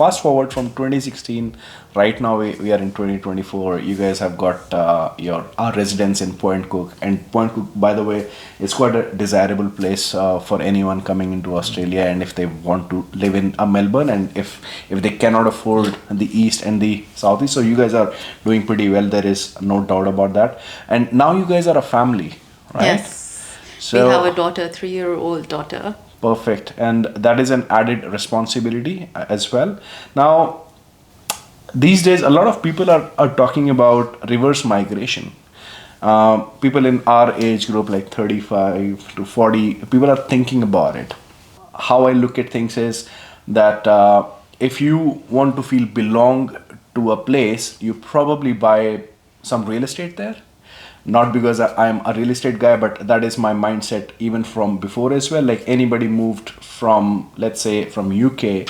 fast forward from 2016, right now we are in 2024. You guys have got our residence in Point Cook, and Point Cook, by the way, is quite a desirable place for anyone coming into Australia, and if they want to live in Melbourne, and if they cannot afford the east and the southeast, so you guys are doing pretty well. There is no doubt about that. And now you guys are a family, right? Yes. So, we have a daughter, 3-year-old daughter. Perfect. And that is an added responsibility as well. Now, these days, a lot of people are talking about reverse migration. People in our age group, like 35 to 40, people are thinking about it. How I look at things is that if you want to feel belong to a place, you probably buy some real estate there. Not because I'm a real estate guy, but that is my mindset even from before as well. Like anybody moved from, let's say, from UK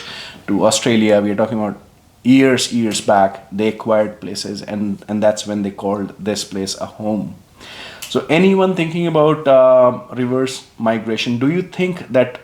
to Australia, we are talking about years back, they acquired places, and that's when they called this place a home. So anyone thinking about reverse migration, do you think that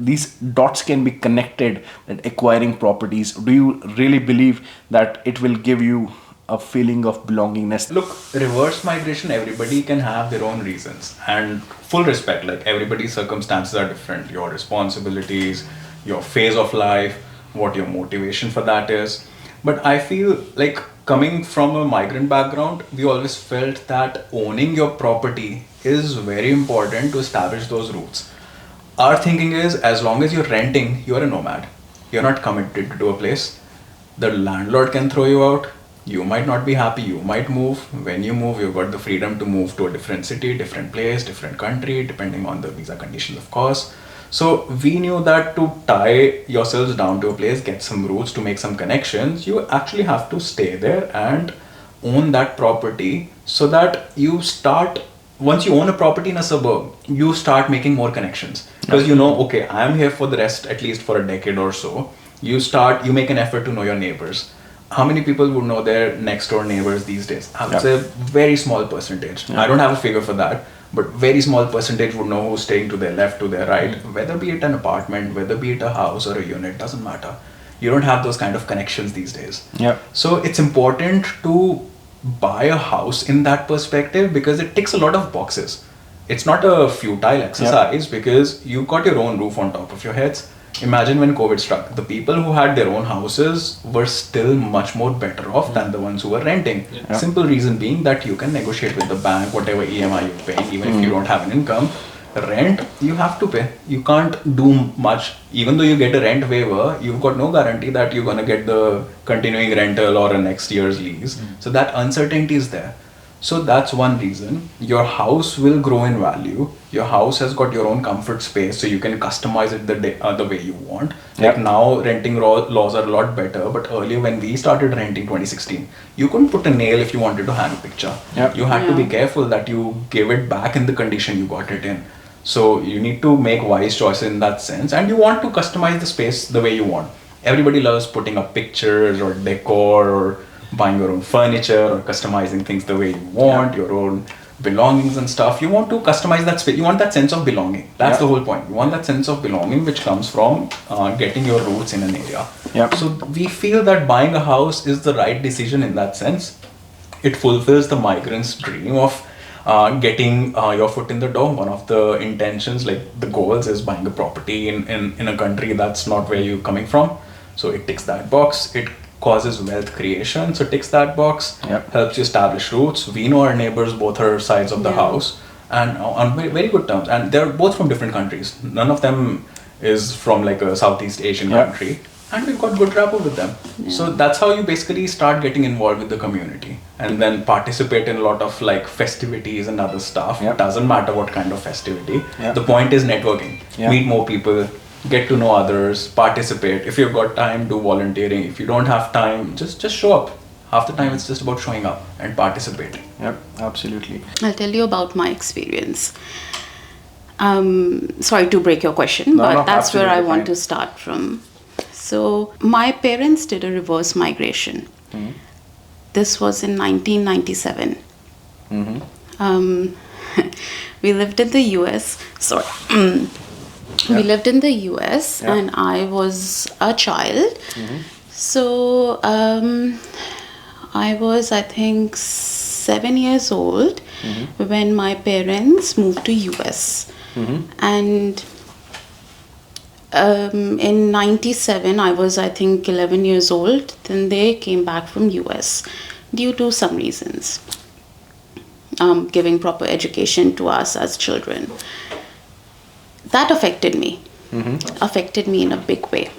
these dots can be connected, that acquiring properties, do you really believe that it will give you a feeling of belongingness? Look, reverse migration, everybody can have their own reasons, and full respect, like everybody's circumstances are different, your responsibilities, your phase of life, what your motivation for that is. But I feel like, coming from a migrant background, we always felt that owning your property is very important to establish those roots. Our thinking is, as long as you're renting, you're a nomad. You're not committed to a place. The landlord can throw you out. You might not be happy, you might move. When you move, you've got the freedom to move to a different city, different place, different country, depending on the visa conditions, of course. So we knew that to tie yourselves down to a place, get some roots, to make some connections, you actually have to stay there and own that property, so that you start, once you own a property in a suburb, you start making more connections. Because you know, okay, I'm here for the rest, at least for a decade or so. You make an effort to know your neighbors. How many people would know their next door neighbors these days? I would say very small percentage. I don't have a figure for that, but very small percentage would know who's staying to their left, to their right, whether be it an apartment, whether be it a house or a unit, doesn't matter. You don't have those kind of connections these days. So it's important to buy a house in that perspective, because it ticks a lot of boxes. It's not a futile exercise, because you've got your own roof on top of your heads. Imagine when COVID struck, the people who had their own houses were still much more better off than the ones who were renting. Simple reason being that you can negotiate with the bank whatever EMI you're paying, even if you don't have an income. Rent, you have to pay. You can't do much. Even though you get a rent waiver, you've got no guarantee that you're going to get the continuing rental or a next year's lease. So that uncertainty is there. So that's one reason. Your house will grow in value. Your house has got your own comfort space, so you can customize it the way you want. Like now, renting laws are a lot better, but earlier when we started renting 2016, you couldn't put a nail if you wanted to hang a picture. You had to be careful that you gave it back in the condition you got it in. So you need to make wise choices in that sense, and you want to customize the space the way you want. Everybody loves putting up pictures or decor or buying your own furniture or customizing things the way you want, your own belongings and stuff. You want to customize that space. You want that sense of belonging. That's the whole point. You want that sense of belonging, which comes from getting your roots in an area. So we feel that buying a house is the right decision in that sense. It fulfills the migrant's dream of getting your foot in the door. One of the intentions, like the goals, is buying a property in a country that's not where you're coming from. So it ticks that box. It causes wealth creation, so ticks that box. Helps you establish roots. We know our neighbors, both our sides of the house, and on very, very good terms, and they're both from different countries. None of them is from like a Southeast Asian country, and we've got good rapport with them. So that's how you basically start getting involved with the community, and then participate in a lot of like festivities and other stuff. Doesn't matter what kind of festivity. The point is networking. Meet more people, get to know others, participate. If you've got time, do volunteering. If you don't have time, just show up. Half the time it's just about showing up and participating. Absolutely. I'll tell you about my experience. Sorry to break your question, but that's where I want to start from. So my parents did a reverse migration. This was in 1997. We lived in the US. Sorry. We lived in the US and I was a child. So I was, I think, 7 years old when my parents moved to US. And in 97, I was, I think, 11 years old. Then they came back from US due to some reasons. Giving proper education to us as children. That affected me. Affected me in a big way.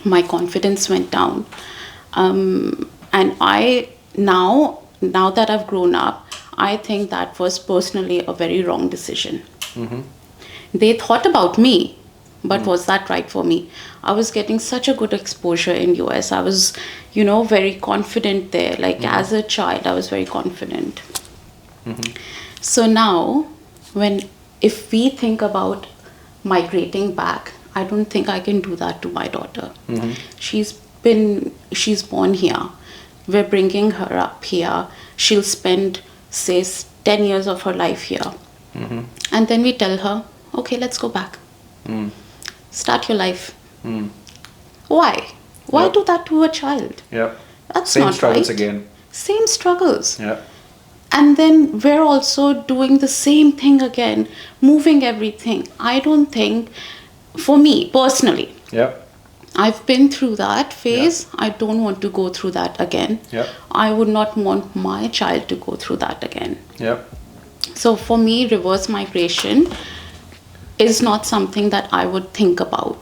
My confidence went down. And I, now that I've grown up, I think that was personally a very wrong decision. They thought about me, but was that right for me? I was getting such a good exposure in US. I was, very confident there. Like as a child, I was very confident. So now, if we think about migrating back, I don't think I can do that to my daughter. She's born here. We're bringing her up here. She'll spend, say, 10 years of her life here. And then we tell her, okay, let's go back. Start your life. Why? Why do that to a child? That's Same not struggles right. again. Same struggles. And then we're also doing the same thing again, moving everything. I don't think, for me personally, I've been through that phase. I don't want to go through that again. I would not want my child to go through that again. So for me, reverse migration is not something that I would think about.